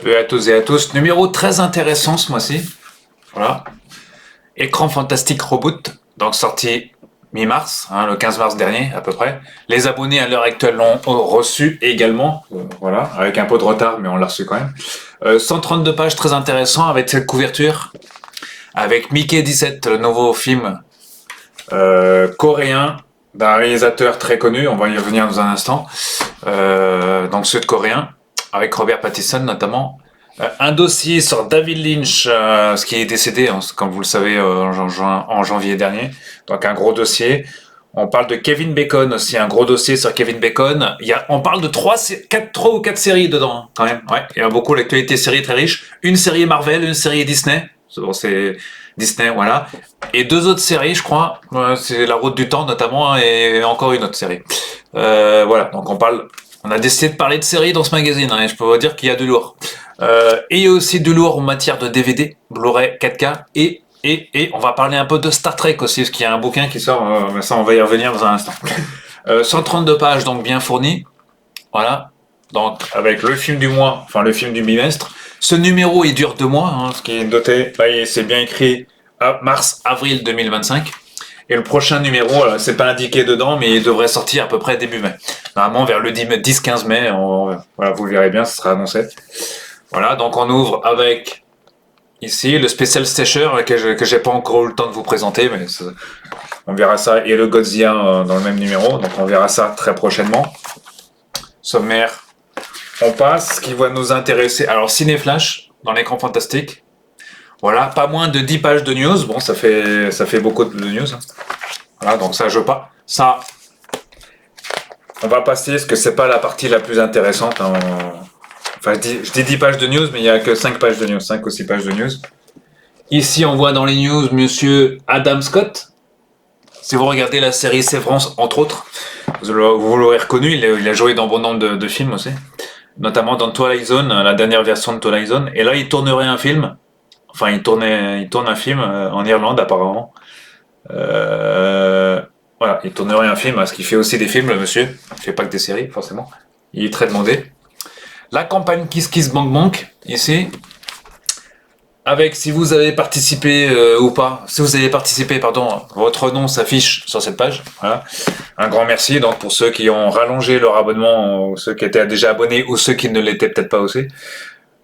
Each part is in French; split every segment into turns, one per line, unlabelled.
Salut à tous et à tous. Numéro très intéressant ce mois-ci. Voilà. Écran fantastique reboot. Donc sorti mi-mars, le 15 mars dernier à peu près. Les abonnés à l'heure actuelle l'ont reçu également. Voilà, avec un peu de retard, mais on l'a reçu quand même. 132 pages, très intéressant avec cette couverture. Avec Mickey 17, le nouveau film coréen d'un réalisateur très connu. On va y revenir dans un instant. Donc sud-coréen, avec Robert Pattinson notamment. Un dossier sur David Lynch, ce qui est décédé, comme vous le savez, en janvier dernier. Donc un gros dossier. On parle de Kevin Bacon aussi, un gros dossier sur Kevin Bacon. On parle de 3 ou 4 séries dedans, quand même. Ouais, il y a beaucoup, l'actualité série très riche. Une série Marvel, une série Disney. C'est Disney, voilà. Et 2 autres séries, je crois. C'est La Route du Temps, notamment, et encore une autre série. Voilà, donc on a décidé de parler de séries dans ce magazine, et je peux vous dire qu'il y a du lourd. Et il y a aussi du lourd en matière de DVD, Blu-ray 4K, et on va parler un peu de Star Trek aussi, parce qu'il y a un bouquin qui sort, mais ça on va y revenir dans un instant. 132 pages, donc bien fourni. Voilà. Donc avec le film du mois, enfin le film du bimestre. Ce numéro il dure 2 mois, ce qui est noté, là c'est bien écrit mars-avril 2025. Et le prochain numéro, c'est pas indiqué dedans, mais il devrait sortir à peu près début mai. Normalement vers le 10-15 mai, voilà, vous le verrez bien, ce sera annoncé. Voilà, donc on ouvre avec ici le Special Stasher que j'ai pas encore eu le temps de vous présenter, mais on verra ça, et le Godzilla dans le même numéro, donc on verra ça très prochainement. Sommaire, on passe, ce qui va nous intéresser. Alors Ciné-Flash, dans l'écran fantastique. Voilà, pas moins de 10 pages de news, bon ça fait beaucoup de news. Voilà, donc ça ça, on va passer, parce que c'est pas la partie la plus intéressante. Enfin, je dis 10 pages de news, mais il n'y a que 5 pages de news, 5 ou 6 pages de news. Ici, on voit dans les news monsieur Adam Scott. Si vous regardez la série Severance, entre autres, vous l'aurez reconnu, il a joué dans bon nombre de films aussi. Notamment dans Twilight Zone, la dernière version de Twilight Zone. Et là, il tournerait un film. Enfin, il tourne un film en Irlande, apparemment. Voilà, il tournerait un film, parce qu'il fait aussi des films, le monsieur. Il fait pas que des séries, forcément. Il est très demandé. La campagne Kiss Kiss Bank Bank, ici, avec si vous avez participé ou pas, si vous avez participé, pardon, votre nom s'affiche sur cette page. Voilà. Un grand merci donc pour ceux qui ont rallongé leur abonnement, ou ceux qui étaient déjà abonnés, ou ceux qui ne l'étaient peut-être pas aussi.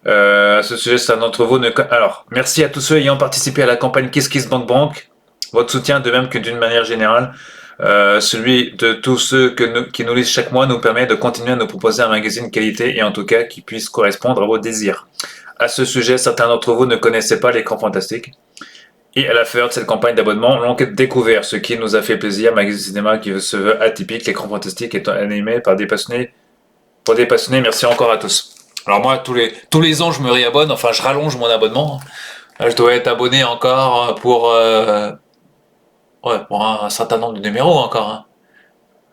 À ce sujet, certains d'entre vous Alors, merci à tous ceux ayant participé à la campagne Kiss Kiss Bank Bank. Votre soutien, de même que d'une manière générale, celui de tous ceux qui nous lisent chaque mois, nous permet de continuer à nous proposer un magazine qualité, et en tout cas qui puisse correspondre à vos désirs. À ce sujet, certains d'entre vous ne connaissaient pas l'écran fantastique, et à la fin de cette campagne d'abonnement l'ont découvert, ce qui nous a fait plaisir. Magazine cinéma qui se veut atypique, l'écran fantastique est animé par des passionnés. Pour des passionnés, merci encore à tous. Alors moi, tous les ans, je me réabonne, enfin je rallonge mon abonnement. Je dois être abonné encore pour un certain nombre de numéros encore.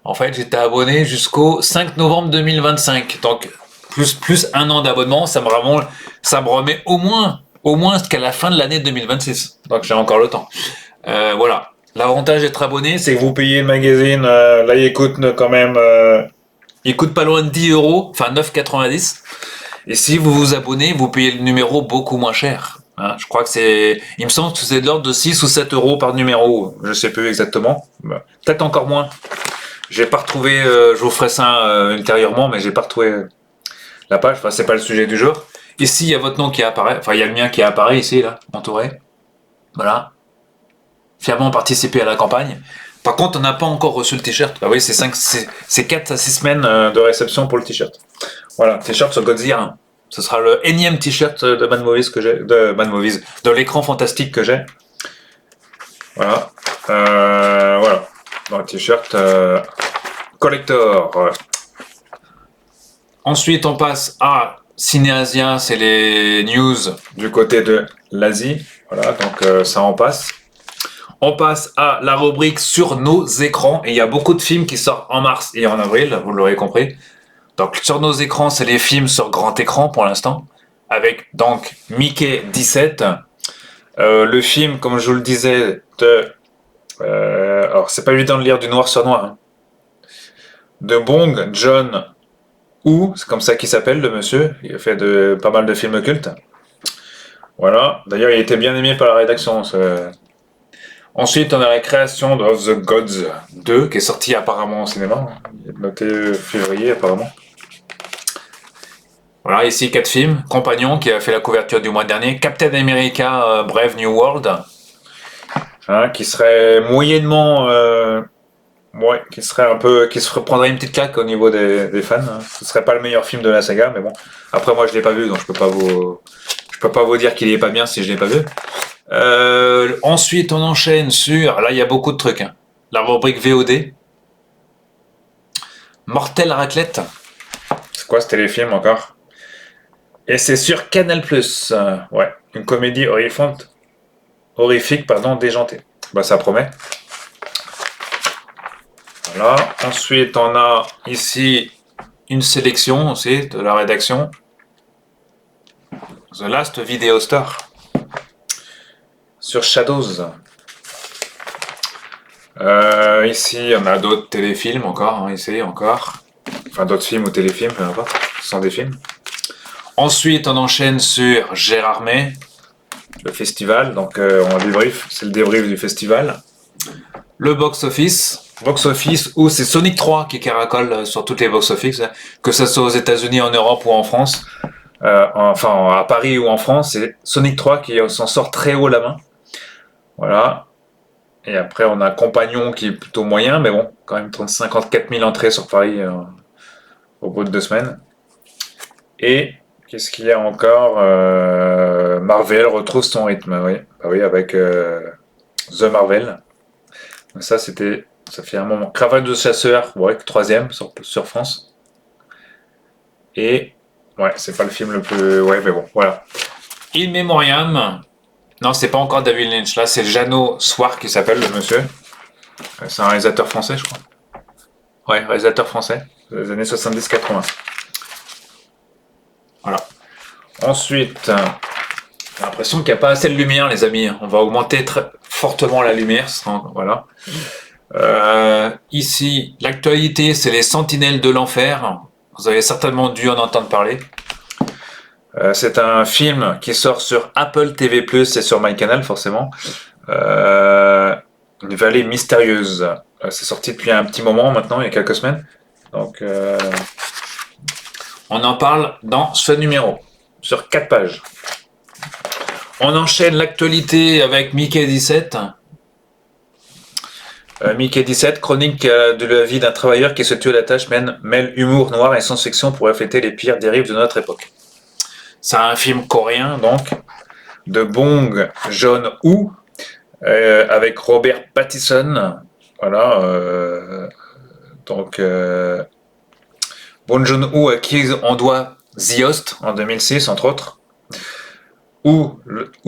En fait, j'étais abonné jusqu'au 5 novembre 2025. Donc, plus un an d'abonnement, ça me remet au moins jusqu'à la fin de l'année 2026. Donc, j'ai encore le temps. Voilà. L'avantage d'être abonné, c'est que vous payez le magazine. Là, il coûte quand même... il coûte pas loin de 10 euros, enfin 9,90. Et si vous vous abonnez, vous payez le numéro beaucoup moins cher. Je crois que il me semble que c'est de l'ordre de 6 ou 7 euros par numéro. Je sais plus exactement. Peut-être encore moins. J'ai pas retrouvé, je vous ferai ça ultérieurement, mais j'ai pas retrouvé la page. Enfin, c'est pas le sujet du jour. Ici, il y a votre nom qui apparaît. Enfin, il y a le mien qui apparaît ici, là, entouré. Voilà. Fièrement participer à la campagne. Par contre, on n'a pas encore reçu le t-shirt. Bah oui, c'est 4 à 6 semaines de réception pour le t-shirt. Voilà, t-shirt sur Godzilla. Ce sera le énième t-shirt de de l'écran fantastique que j'ai. Voilà. Voilà. Bon, t-shirt collector. Ensuite, on passe à Cinéasia, c'est les news du côté de l'Asie. Voilà, donc ça en passe. On passe à la rubrique sur nos écrans. Et il y a beaucoup de films qui sortent en mars et en avril, vous l'aurez compris. Donc sur nos écrans, c'est les films sur grand écran pour l'instant. Avec donc Mickey 17. Le film, comme je vous le disais, alors c'est pas évident de lire du noir sur noir. De Bong Joon Ou, c'est comme ça qu'il s'appelle, le monsieur. Il a fait pas mal de films cultes. Voilà. D'ailleurs, il était bien aimé par la rédaction. Ensuite, on a la création de Of the Gods 2, qui est sorti apparemment au cinéma. Il est noté février, apparemment. Voilà, ici 4 films. Compagnon, qui a fait la couverture du mois dernier. Captain America Brave New World, hein, qui serait moyennement... ouais, qui serait un peu... qui se prendrait une petite claque au niveau des fans. Hein. Ce serait pas le meilleur film de la saga, mais bon. Après, moi, je l'ai pas vu, donc je peux pas vous dire qu'il est pas bien si je l'ai pas vu. Ensuite, on enchaîne sur... Là, il y a beaucoup de trucs. Hein. La rubrique VOD. Mortel Raclette. C'est quoi ce téléfilm encore? Et c'est sur Canal+. Ouais, une comédie horrifique, déjantée. Bah, ça promet. Voilà. Ensuite, on a ici une sélection aussi de la rédaction. The Last Video Store. Sur Shadows. Ici, on a d'autres téléfilms encore. Hein, ici, encore. Enfin, d'autres films ou téléfilms, peu importe. Ce sont des films. Ensuite, on enchaîne sur Gérardmer, le festival. Donc, on débrief. C'est le débrief du festival. Le box-office. Box-office où c'est Sonic 3 qui caracole sur toutes les box-office. Que ce soit aux États-Unis, en Europe ou en France. Enfin, à Paris ou en France. C'est Sonic 3 qui s'en sort très haut la main. Voilà. Et après, on a Compagnon qui est plutôt moyen, mais bon, quand même 54 000 entrées sur Paris au bout de 2 semaines. Et qu'est-ce qu'il y a encore? Marvel retrouve son rythme, oui. Bah oui, avec The Marvel. Donc ça fait un moment. Cravate de chasseur, ouais, 3e sur France. Et ouais, c'est pas le film le plus... Ouais, mais bon, voilà. In Memoriam. Non, c'est pas encore David Lynch. Là, c'est Jeannot Soir qui s'appelle, le monsieur. C'est un réalisateur français, je crois. Ouais, réalisateur français, des années 70-80. Voilà. Ensuite, j'ai l'impression qu'il n'y a pas assez de lumière, les amis. On va augmenter très fortement la lumière. Voilà. Ici, l'actualité, c'est les Sentinelles de l'Enfer. Vous avez certainement dû en entendre parler. C'est un film qui sort sur Apple TV+, et sur MyCanal, forcément. Une vallée mystérieuse. C'est sorti depuis un petit moment maintenant, il y a quelques semaines. Donc, on en parle dans ce numéro, sur 4 pages. On enchaîne l'actualité avec Mickey 17. Mickey 17, chronique de la vie d'un travailleur qui se tue à la tâche, mêle humour noir et science-fiction pour refléter les pires dérives de notre époque. C'est un film coréen, donc, de Bong Joon-ho, avec Robert Pattinson. Voilà. Donc, Bong Joon-ho, à qui on doit The Host en 2006, entre autres. Ou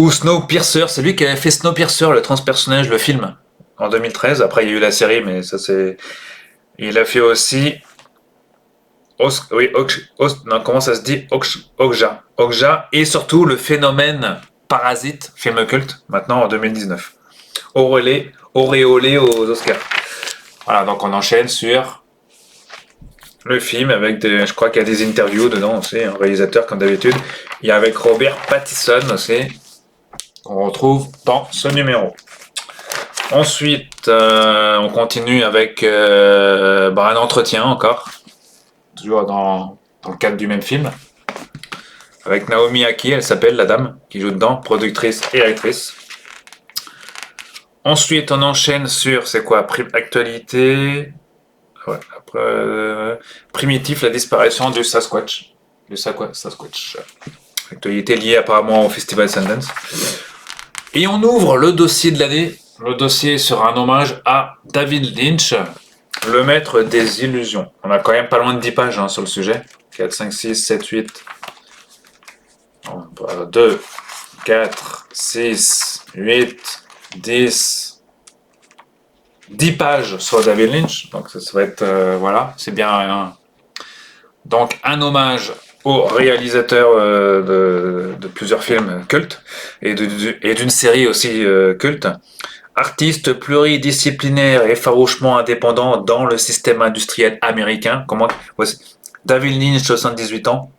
Snowpiercer, c'est lui qui avait fait Snowpiercer, le transpersonnage, le film, en 2013. Après, il y a eu la série, mais ça c'est... Il a fait aussi... comment ça se dit? Okja. Et surtout, le phénomène Parasite, film culte, maintenant en 2019. Auréolé aux Oscars. Voilà, donc on enchaîne sur le film avec je crois qu'il y a des interviews dedans aussi, un réalisateur comme d'habitude. Il y a avec Robert Pattinson aussi, qu'on retrouve dans ce numéro. Ensuite, on continue avec un entretien encore, toujours dans le cadre du même film, avec Naomi Aki, elle s'appelle la dame qui joue dedans, productrice et actrice. Ensuite, on enchaîne sur, c'est quoi, actualité. Ouais, après, Primitif, la disparition du Sasquatch. Sasquatch. Actualité liée apparemment au Festival Sundance. Et on ouvre le dossier de l'année. Le dossier sera un hommage à David Lynch, le maître des illusions. On a quand même pas loin de 10 pages sur le sujet. 4, 5, 6, 7, 8. 2, 4, 6, 8, 10. 10 pages sur David Lynch, donc ça va être, voilà, c'est bien donc un hommage au réalisateur de plusieurs films cultes et d'une série aussi culte. Artiste pluridisciplinaire et farouchement indépendant dans le système industriel américain. David Lynch, 78 ans,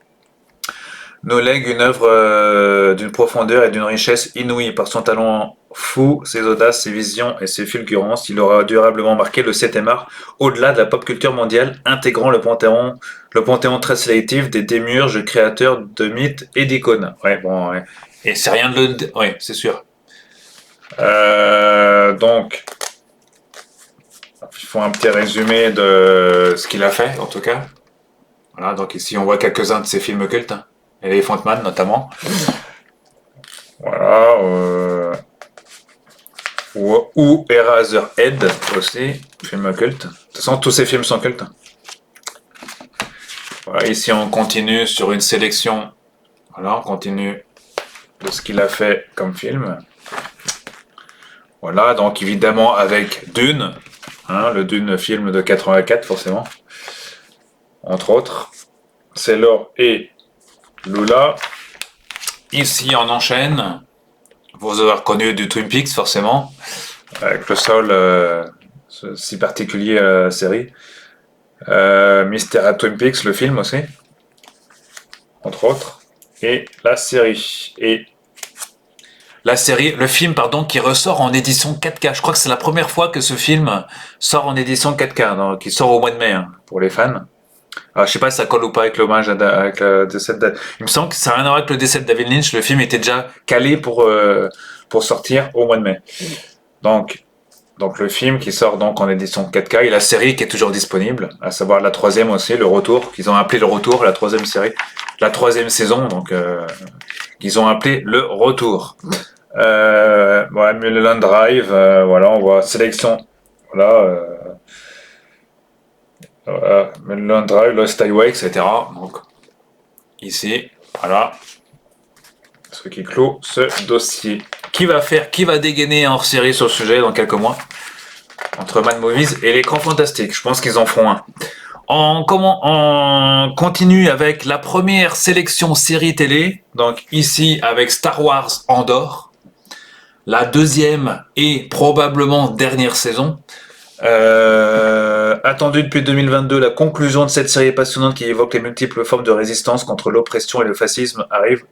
nous lègue une œuvre d'une profondeur et d'une richesse inouïe. Par son talent fou, ses audaces, ses visions et ses fulgurances, il aura durablement marqué le 7e art au-delà de la pop culture mondiale, intégrant le panthéon très sélectif des démiurges créateurs de mythes et d'icônes. Ouais, bon, ouais. Et c'est rien de le... Ouais, c'est sûr. Donc, il faut un petit résumé de ce qu'il a fait, en tout cas. Voilà, donc ici on voit quelques-uns de ses films cultes. Elephant Man notamment. Voilà. Ou Eraserhead aussi, film culte. De toute façon, tous ces films sont cultes. Voilà, ici on continue sur une sélection. Voilà, on continue de ce qu'il a fait comme film. Voilà, donc évidemment avec Dune, hein, le Dune film de 84 forcément, entre autres. Sailor et Lula. Ici on enchaîne. Vous avez reconnu du Twin Peaks forcément, avec le sol si particulier à la série. Mystère à Twin Peaks, le film aussi, entre autres. Et la série. Le film, pardon, qui ressort en édition 4K. Je crois que c'est la première fois que ce film sort en édition 4K, donc qui sort au mois de mai, hein, pour les fans. Alors, je sais pas si ça colle ou pas avec l'hommage avec le décès de... Il me semble que ça n'a rien à voir avec le décès de David Lynch. Le film était déjà calé pour sortir au mois de mai. Donc le film qui sort donc en édition 4K et la série qui est toujours disponible, à savoir la 3e aussi, le retour, qu'ils ont appelé le retour, la 3e série, la 3e saison, donc qu'ils ont appelé le retour. Voilà, Mulholland Drive, voilà, on voit sélection, voilà, Mulholland Drive, Lost Highway, etc. Donc ici, voilà, ce qui clôt ce dossier. Qui va dégainer hors série sur le sujet dans quelques mois entre Mad Movies et l'écran fantastique. Je pense qu'ils en feront un. On continue avec la première sélection série télé. Donc ici avec Star Wars Andor. La 2e et probablement dernière saison. Attendue depuis 2022, la conclusion de cette série passionnante qui évoque les multiples formes de résistance contre l'oppression et le fascisme arrive.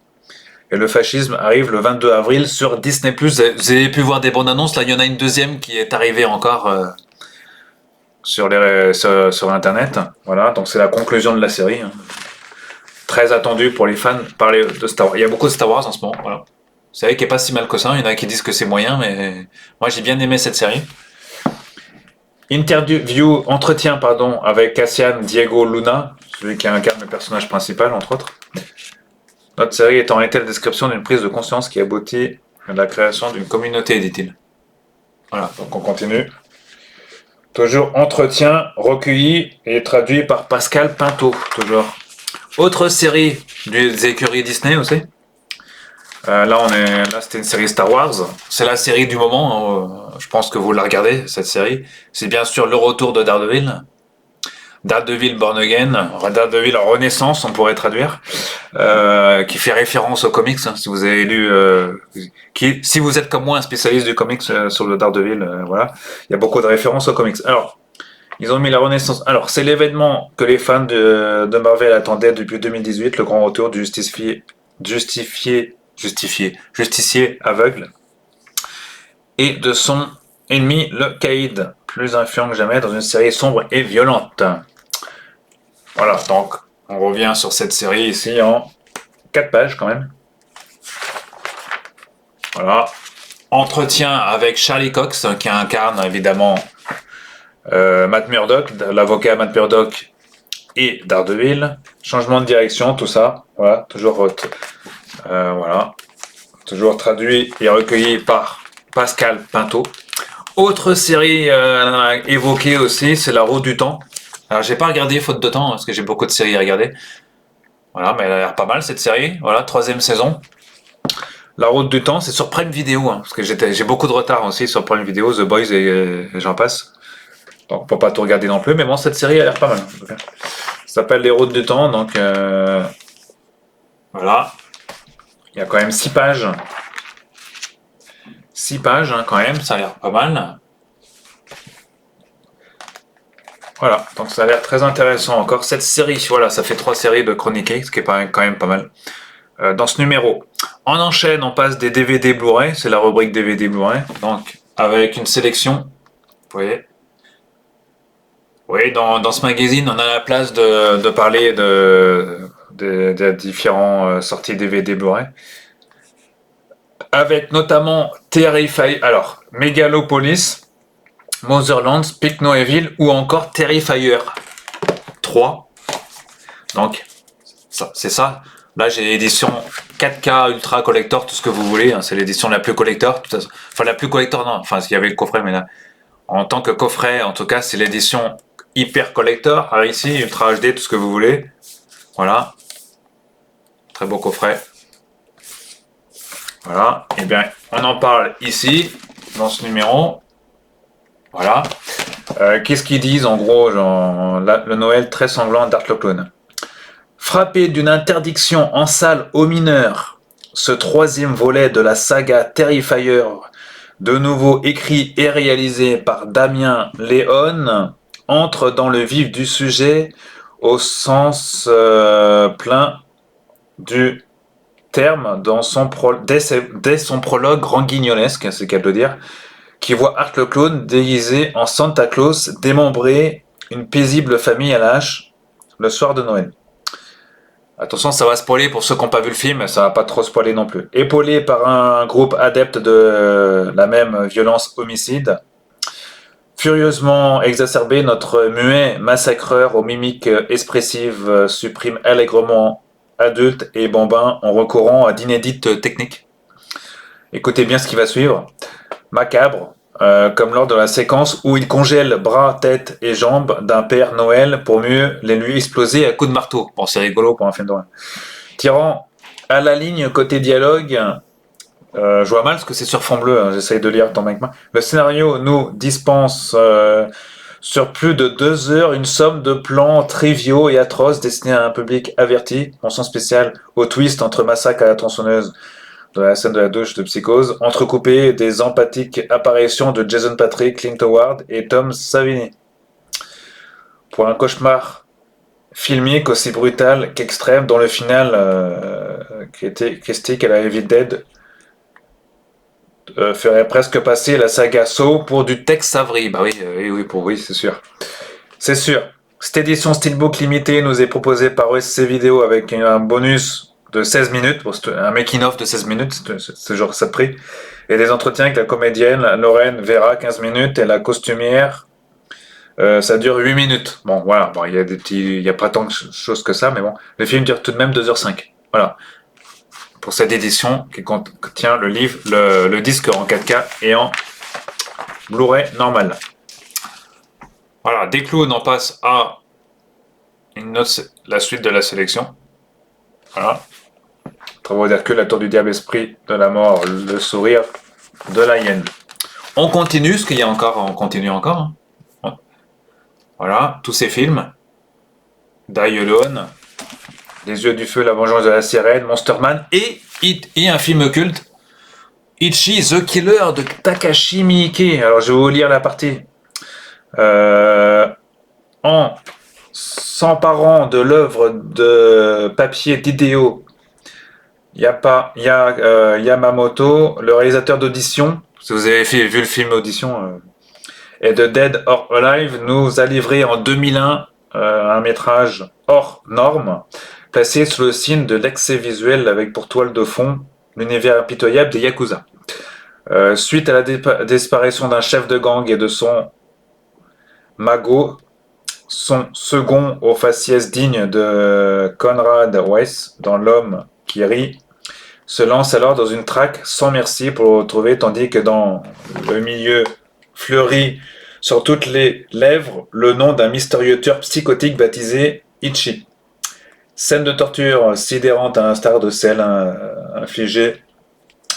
Et le fascisme arrive le 22 avril sur Disney+. Vous avez pu voir des bonnes annonces. Là, il y en a une 2e qui est arrivée encore sur Internet. Voilà, donc c'est la conclusion de la série. Hein. Très attendue pour les fans de Star Wars. Il y a beaucoup de Star Wars en ce moment. Voilà. C'est vrai qu'il n'est pas si mal que ça. Il y en a qui disent que c'est moyen, mais moi, j'ai bien aimé cette série. Entretien avec Cassian Diego Luna, celui qui incarne le personnage principal, entre autres. Notre série est en réalité la description d'une prise de conscience qui aboutit à la création d'une communauté, dit-il. Voilà, donc on continue. Toujours entretien recueilli et traduit par Pascal Pinto, toujours. Autre série des écuries Disney aussi. Là, c'était une série Star Wars. C'est la série du moment. Je pense que vous la regardez, cette série. C'est bien sûr le retour de Daredevil. Daredevil Born Again, Daredevil Renaissance, on pourrait traduire, qui fait référence aux comics. Hein, si vous avez lu, si vous êtes comme moi un spécialiste du comics sur le Daredevil, voilà, il y a beaucoup de références aux comics. Alors, ils ont mis la Renaissance. Alors, c'est l'événement que les fans de Marvel attendaient depuis 2018, le grand retour du justicier aveugle et de son ennemi, le Caïd, plus influent que jamais dans une série sombre et violente. Voilà, donc on revient sur cette série ici en 4 pages quand même. Voilà. Entretien avec Charlie Cox qui incarne évidemment Matt Murdock, l'avocat Matt Murdock et Daredevil. Changement de direction, tout ça. Voilà, toujours traduit et recueilli par Pascal Pinto. Autre série évoquée aussi, c'est La Route du Temps. Alors j'ai pas regardé faute de temps parce que j'ai beaucoup de séries à regarder. Voilà, mais elle a l'air pas mal cette série. Voilà, 3e saison. La Route du Temps, c'est sur Prime Video, hein, parce que j'ai beaucoup de retard aussi sur Prime Video, The Boys et j'en passe. Donc on peut pas tout regarder non plus, mais bon, cette série a l'air pas mal. Ça s'appelle Les Routes du Temps, donc voilà. Il y a quand même 6 pages. 6 pages, hein, quand même, ça a l'air pas mal. Voilà, donc ça a l'air très intéressant. Encore cette série, voilà, ça fait 3 séries de chroniquer, ce qui est quand même pas mal. Dans ce numéro, on enchaîne, on passe des DVD Blu-ray, c'est la rubrique DVD Blu-ray, donc avec une sélection, vous voyez. Oui, dans ce magazine, on a la place de parler de différents sorties DVD Blu-ray, avec notamment Terrify, alors Megalopolis, Motherlands, Pick No Evil ou encore Terrifier 3. Donc, c'est ça. Là, j'ai l'édition 4K Ultra Collector, tout ce que vous voulez. Hein. C'est l'édition la plus collector. Enfin, la plus collector, non. Enfin, il y avait le coffret, mais là, en tant que coffret, en tout cas, c'est l'édition hyper collector. Alors ici, Ultra HD, tout ce que vous voulez. Voilà. Très beau coffret. Voilà. Et bien, on en parle ici, dans ce numéro. Voilà. Qu'est-ce qu'ils disent, en gros, genre, le Noël très sanglant d'Art le Clown. Frappé d'une interdiction en salle aux mineurs, ce troisième volet de la saga Terrifier, de nouveau écrit et réalisé par Damien Léon, entre dans le vif du sujet au sens plein du terme dès son prologue ranguignolesque, c'est le cas de le dire, qui voit Art le Clown déguisé en Santa Claus démembrer une paisible famille à la hache le soir de Noël. Attention, ça va spoiler pour ceux qui n'ont pas vu le film, ça va pas trop spoiler non plus. Épaulé par un groupe adepte de la même violence homicide, furieusement exacerbé, notre muet massacreur aux mimiques expressives supprime allègrement adulte et bambin en recourant à d'inédites techniques. Écoutez bien ce qui va suivre. Macabre, comme lors de la séquence où il congèle bras, tête et jambes d'un père Noël pour mieux les lui exploser à coups de marteau. Bon, c'est rigolo pour un film d'horreur. Tirant à la ligne côté dialogue, je vois mal parce que c'est sur fond bleu, hein, j'essaye de lire tant avec moi. Le scénario nous dispense sur plus de 2 heures une somme de plans triviaux et atroces destinés à un public averti, mention spéciale au twist entre massacre à la tronçonneuse de la scène de la douche de Psychose, entrecoupé des empathiques apparitions de Jason Patric, Clint Howard et Tom Savini. Pour un cauchemar filmique aussi brutal qu'extrême, dont le final critique à la Evil Dead ferait presque passer la saga Saw pour du Tex Avery. Bah oui, c'est sûr. C'est sûr. Cette édition Steelbook limitée nous est proposée par OSC Vidéo avec un bonus de 16 minutes, un making-of de 16 minutes, c'est genre ça de prix, et des entretiens avec la comédienne Lorraine Vera, 15 minutes, et la costumière, ça dure 8 minutes. Bon, voilà, bon, il y a pas tant de choses que ça, mais bon, le film dure tout de même 2h05. Voilà. Pour cette édition qui contient le livre, le disque en 4K et en Blu-ray normal. Voilà, des clowns, on passe à la suite de la sélection. Voilà. Travaux d'Hercule, la tour du diable, esprit de la mort, le sourire de la hyène. On continue, parce qu'il y a encore, on continue encore. Hein. Voilà, tous ces films. Die Alone, Les yeux du feu, La vengeance de la sirène, Monster Man et un film culte, Ichi the Killer de Takashi Miike. Alors je vais vous lire la partie. En s'emparant de l'œuvre de papier d'Hideo Yamamoto, le réalisateur d'Audition, si vous avez vu le film Audition, et de Dead or Alive, nous a livré en 2001 un métrage hors norme, placé sous le signe de l'excès visuel avec pour toile de fond l'univers impitoyable des Yakuza. Suite à la disparition d'un chef de gang et de son mago, son second au faciès digne de Conrad Weiss dans L'homme qui rit, se lance alors dans une traque sans merci pour le retrouver, tandis que dans le milieu fleurit sur toutes les lèvres le nom d'un mystérieux tueur psychotique baptisé Ichi. Scène de torture sidérante à l'instar de celle infligée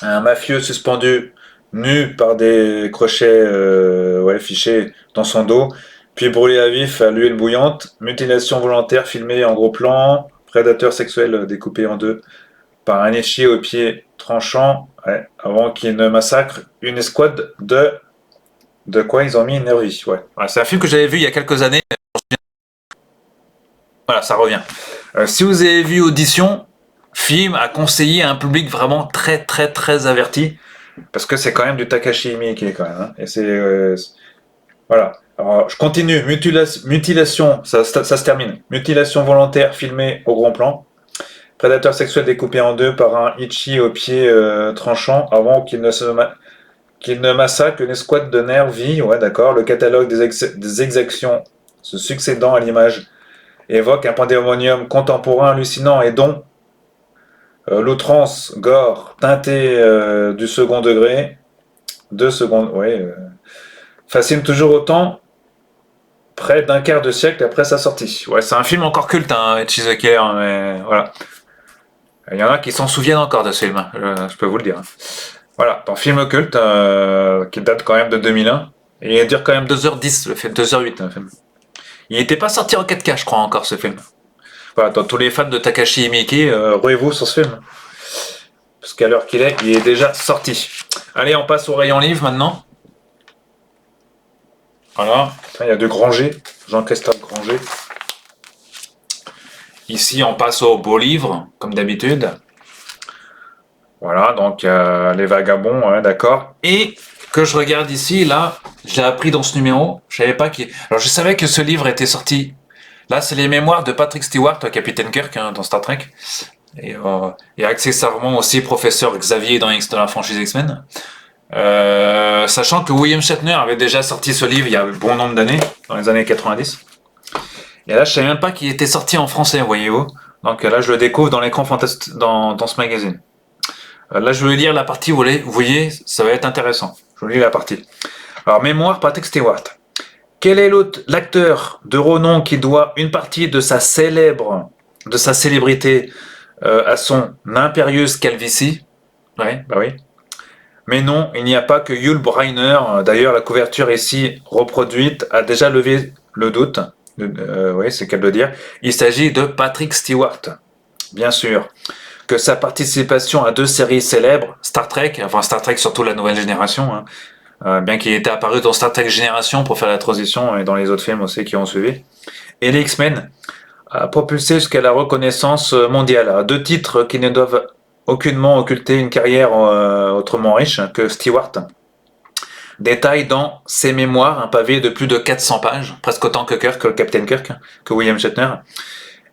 à un mafieux suspendu nu par des crochets fichés dans son dos, puis brûlé à vif à l'huile bouillante, mutilation volontaire filmée en gros plan, prédateur sexuel découpé en deux par un Ichi aux pieds tranchants, avant qu'il ne massacre une escouade de quoi ils ont mis une nervie. Ouais. C'est un film que j'avais vu il y a quelques années, je Voilà, ça revient. Si vous avez vu Audition, film à conseiller à un public vraiment très très très averti, parce que c'est quand même du Takashi Miike quand même. Hein, et voilà. Alors, je continue. Mutilation, ça se termine. Mutilation volontaire filmée au grand plan. Prédateur sexuel découpé en deux par un Ichi au pied tranchant avant qu'il ne massacre une escouade de nervis. Ouais, d'accord. Le catalogue des exactions se succédant à l'image évoque un pandémonium contemporain hallucinant et dont l'outrance, gore, teinté du second degré, 2 secondes, ouais, fascine toujours autant près d'un quart de siècle après sa sortie. Ouais, c'est un film encore culte, hein, Etchi the Killer, mais voilà. Il y en a qui s'en souviennent encore de ce film, hein, je peux vous le dire. Voilà, un film culte qui date quand même de 2001. Et il dure quand même 2h10, le film, 2h08, le film. Il n'était pas sorti en 4K, je crois, encore, ce film. Voilà, dans tous les fans de Takashi Miike, ruez-vous sur ce film. Parce qu'à l'heure qu'il est, il est déjà sorti. Allez, on passe au rayon livre maintenant. Voilà, il y a de Granger, Jean-Christophe Granger. Ici, on passe au beau livre, comme d'habitude. Voilà, donc les vagabonds, hein, d'accord. Et que je regarde ici, là, je l'ai appris dans ce numéro. Je savais pas qui. Alors, je savais que ce livre était sorti. Là, c'est les mémoires de Patrick Stewart, Capitaine Kirk, hein, dans Star Trek. Et accessoirement aussi professeur Xavier dans la franchise X-Men. Sachant que William Shatner avait déjà sorti ce livre il y a bon nombre d'années, dans les années 90. Et là, je savais même pas qu'il était sorti en français, voyez-vous. Donc là, je le découvre dans l'écran fantastique, dans ce magazine. Là, je vais lire la partie, vous voyez, ça va être intéressant. Je lis la partie. Alors, mémoire Patrick Stewart. Quel est l'acteur de renom qui doit une partie de sa célébrité à son impérieuse calvitie? Ouais, bah oui. Mais non, il n'y a pas que Yul Brynner. D'ailleurs, la couverture ici reproduite a déjà levé le doute. Oui, c'est qu'à le dire. Il s'agit de Patrick Stewart, bien sûr. Que sa participation à 2 séries célèbres, Star Trek surtout la nouvelle génération, hein, bien qu'il était apparu dans Star Trek Génération pour faire la transition et dans les autres films aussi qui ont suivi, et les X-Men, a propulsé jusqu'à la reconnaissance mondiale. 2 titres qui ne doivent aucunement occulter une carrière autrement riche que Stewart détaille dans ses mémoires un pavé de plus de 400 pages, presque autant que Kirk, que le Captain Kirk, que William Shatner,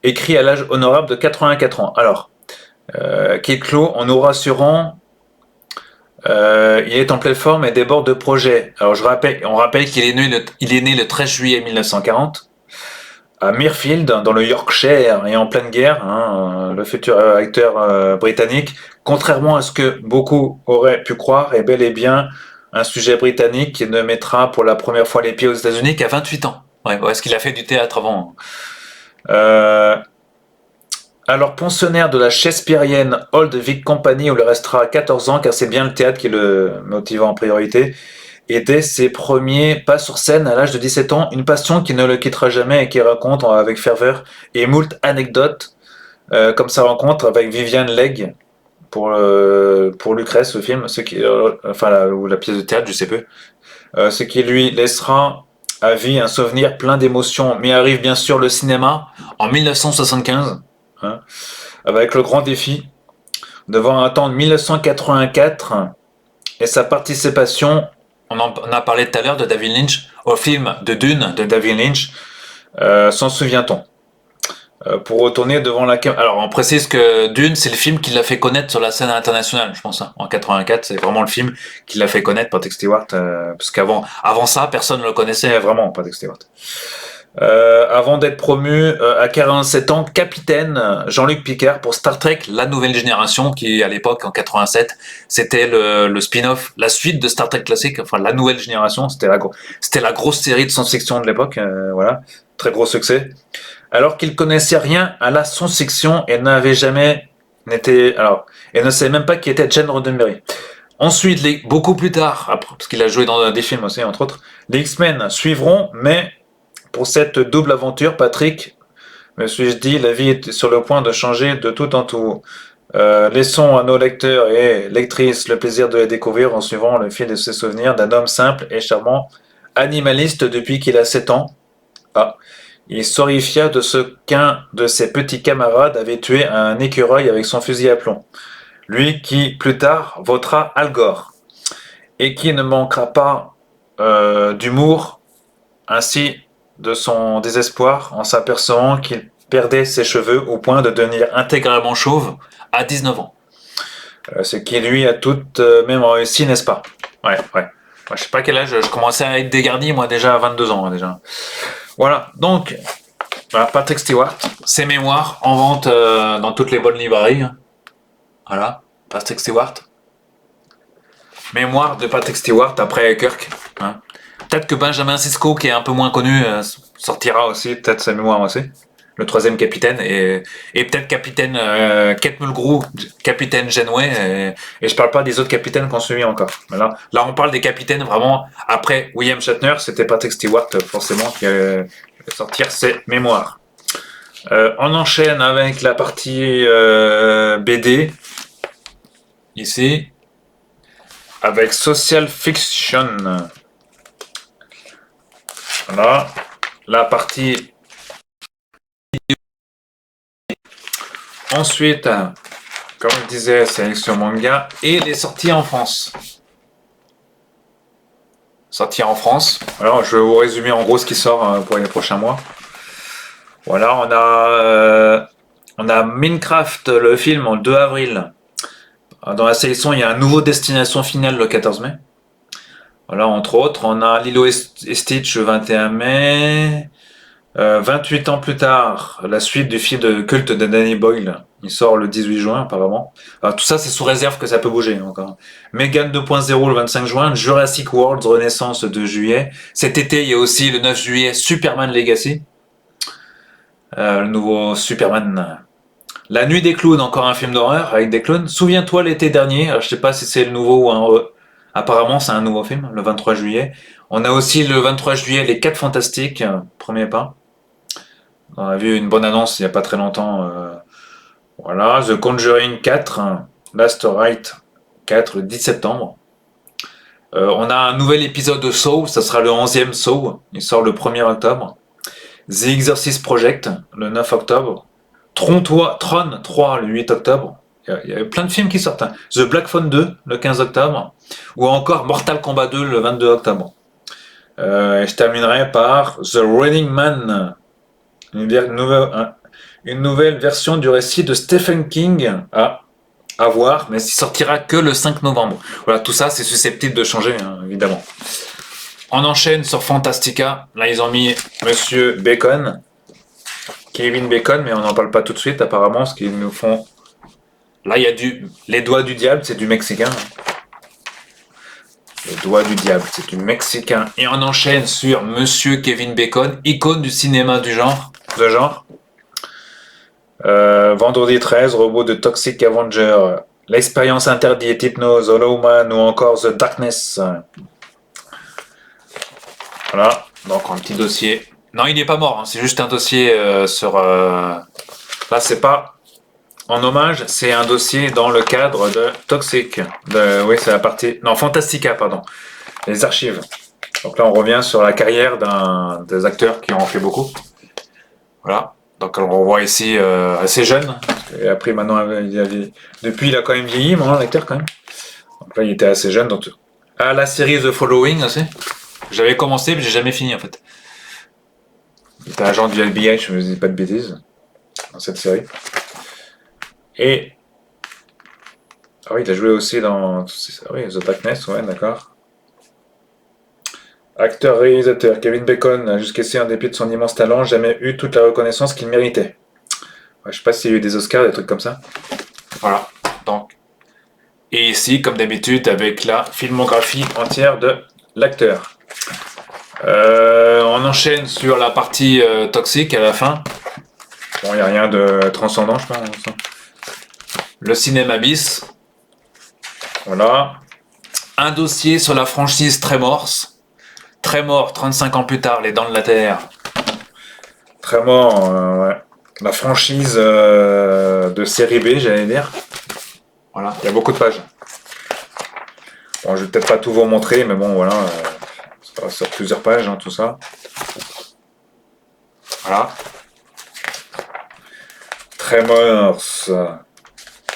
écrit à l'âge honorable de 84 ans. Alors, qui clôt en nous rassurant, il est en pleine forme et déborde de projets. Alors on rappelle qu'il est né le 13 juillet 1940 à Mirfield, dans le Yorkshire et en pleine guerre. Hein, le futur acteur britannique, contrairement à ce que beaucoup auraient pu croire, est bel et bien un sujet britannique qui ne mettra pour la première fois les pieds aux États-Unis qu'à 28 ans. Ouais, est-ce qu'il a fait du théâtre avant? Alors pensionnaire de la shakespearienne Old Vic Company où il restera 14 ans car c'est bien le théâtre qui le motiva en priorité, et dès ses premiers pas sur scène à l'âge de 17 ans, une passion qui ne le quittera jamais et qui raconte avec ferveur et moult anecdotes comme sa rencontre avec Vivian Leigh pour Lucrèce, le film, ou la pièce de théâtre, je sais peu, ce qui lui laissera à vie un souvenir plein d'émotions. Mais arrive bien sûr le cinéma en 1975. Hein, avec le grand défi, devant attendre 1984 et sa participation, on a parlé tout à l'heure de David Lynch, au film de Dune de David Lynch, s'en souvient-on, pour retourner devant la caméra. Alors on précise que Dune, c'est le film qui l'a fait connaître sur la scène internationale, je pense, hein. En 84, c'est vraiment le film qui l'a fait connaître, Patrick Stewart, parce qu'avant ça, personne ne le connaissait vraiment, Patrick Stewart. Avant d'être promu à 47 ans capitaine Jean-Luc Picard pour Star Trek La Nouvelle Génération, qui à l'époque en 87 c'était le spin-off, la suite de Star Trek classique, enfin La Nouvelle Génération, c'était la grosse série de science-fiction de l'époque, voilà, très gros succès. Alors qu'il connaissait rien à la science-fiction et n'avait jamais et ne savait même pas qui était Gene Roddenberry. Ensuite, beaucoup plus tard, parce qu'il a joué dans des films aussi entre autres, les X-Men suivront, mais pour cette double aventure, Patrick, me suis-je dit, la vie est sur le point de changer de tout en tout. Laissons à nos lecteurs et lectrices le plaisir de les découvrir en suivant le fil de ses souvenirs d'un homme simple et charmant, animaliste depuis qu'il a 7 ans. Il s'horrifia de ce qu'un de ses petits camarades avait tué un écureuil avec son fusil à plomb. Lui qui, plus tard, votera Al Gore. Et qui ne manquera pas d'humour ainsi de son désespoir en s'apercevant qu'il perdait ses cheveux au point de devenir intégralement chauve à 19 ans. Ce qui lui a tout même réussi, n'est-ce pas? Ouais. Moi, je sais pas quel âge, je commençais à être dégarni, moi déjà à 22 ans déjà. Voilà, donc voilà, Patrick Stewart, ses mémoires en vente dans toutes les bonnes librairies. Voilà, Patrick Stewart. Mémoire de Patrick Stewart après Kirk. Hein. Peut-être que Benjamin Sisko, qui est un peu moins connu, sortira aussi, peut-être sa mémoire aussi. Le troisième capitaine, et peut-être capitaine Kate Mulgrew, capitaine Janeway, et je parle pas des autres capitaines qu'on suivi encore. Là, on parle des capitaines vraiment après William Shatner, c'était Patrick Stewart forcément qui allait sortir ses mémoires. On enchaîne avec la partie BD, ici, avec Social Fiction. Voilà, la partie. Ensuite, comme je disais, sélection manga et les sorties en France. Sorties en France. Alors, je vais vous résumer en gros ce qui sort pour les prochains mois. Voilà, on a Minecraft, le film, en 2 avril. Dans la sélection, il y a un nouveau Destination Finale le 14 mai. Voilà, entre autres, on a Lilo et Stitch le 21 mai. 28 ans plus tard, la suite du film de culte de Danny Boyle. Il sort le 18 juin apparemment. Alors, tout ça c'est sous réserve que ça peut bouger encore. Megan 2.0 le 25 juin, Jurassic World Renaissance le 2 juillet. Cet été il y a aussi le 9 juillet Superman Legacy. Le nouveau Superman. La Nuit des Clowns, encore un film d'horreur avec des clowns. Souviens-toi l'été dernier, alors, je sais pas si c'est le nouveau ou un... Apparemment c'est un nouveau film, le 23 juillet. On a aussi le 23 juillet Les 4 Fantastiques, premier pas. On a vu une bonne annonce il n'y a pas très longtemps. Voilà, The Conjuring 4, Last Rite 4, le 10 septembre. On a un nouvel épisode de Saw, ça sera le 11e Saw, il sort le 1er octobre. The Exorcist Project, le 9 octobre. Tron 3, le 8 octobre. Il y a plein de films qui sortent. Hein. The Black Phone 2, le 15 octobre. Ou encore Mortal Kombat 2, le 22 octobre. Et je terminerai par The Running Man, une nouvelle version du récit de Stephen King à voir, mais il sortira que le 5 novembre. Voilà, tout ça c'est susceptible de changer, hein, évidemment. On enchaîne sur Fantastica. Là, ils ont mis Monsieur Bacon, Kevin Bacon, mais on n'en parle pas tout de suite, apparemment, ce qu'ils nous font. Là, il y a les doigts du diable, c'est du mexicain. Les doigts du diable, c'est du mexicain. Et on enchaîne sur Monsieur Kevin Bacon, icône du cinéma de genre. Vendredi 13, robot de Toxic Avenger, l'expérience interdite, Hypnose, Hollow Man ou encore The Darkness. Voilà, donc un petit dossier. Non, il n'est pas mort, hein, c'est juste un dossier sur... Là, c'est pas en hommage, c'est un dossier dans le cadre de Toxic. Oui, c'est la partie... Non, Fantastica, pardon. Les archives. Donc là, on revient sur la carrière des acteurs qui en ont fait beaucoup. Voilà. Donc on voit ici assez jeune. Et après maintenant, depuis il a quand même vieilli, mon l'acteur quand même. Donc là il était assez jeune. Donc la série The Following aussi. J'avais commencé mais j'ai jamais fini en fait. Il était agent du FBI, je me dis pas de bêtises, dans cette série. Et ah oui, il a joué aussi dans oui, The Darkness, ouais, d'accord. Acteur-réalisateur, Kevin Bacon a jusqu'ici, en dépit de son immense talent, jamais eu toute la reconnaissance qu'il méritait. Ouais, je sais pas s'il y a eu des Oscars, des trucs comme ça. Voilà, donc. Et ici, comme d'habitude, avec la filmographie entière de l'acteur. On enchaîne sur la partie toxique à la fin. Bon, il n'y a rien de transcendant, je pense. Le cinéma bis. Voilà. Un dossier sur la franchise Tremors. Tremors, 35 ans plus tard, Les Dents de la Terre. Tremors, ouais. La franchise de série B, j'allais dire. Voilà, il y a beaucoup de pages. Bon, je vais peut-être pas tout vous montrer, mais bon, voilà. Ça va sur plusieurs pages, hein, tout ça. Voilà. Tremors.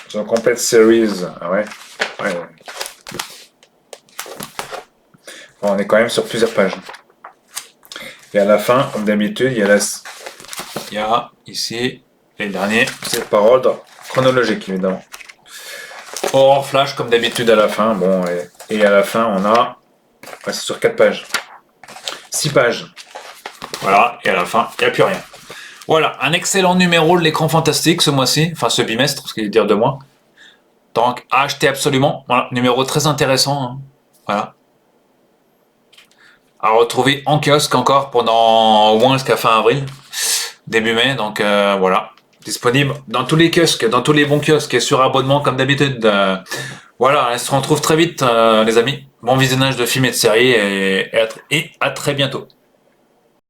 The Complete Series. Ah ouais. Ouais. Bon, on est quand même sur plusieurs pages. Et à la fin, comme d'habitude, il y a ici les derniers. C'est par ordre chronologique, évidemment. Horror Flash, comme d'habitude, à la fin. Bon, et à la fin, on a. Ouais, c'est sur 4 pages. 6 pages. Voilà, et à la fin, il n'y a plus rien. Voilà, un excellent numéro de l'écran fantastique ce mois-ci, enfin ce bimestre, ce qui veut dire 2 mois. Donc, à acheter absolument. Voilà, numéro très intéressant. Hein. Voilà. À retrouver en kiosque encore pendant au moins jusqu'à fin avril, début mai. Donc voilà, disponible dans tous les kiosques, dans tous les bons kiosques et sur abonnement comme d'habitude. Voilà, on se retrouve très vite les amis. Bon visionnage de films et de séries et à très bientôt.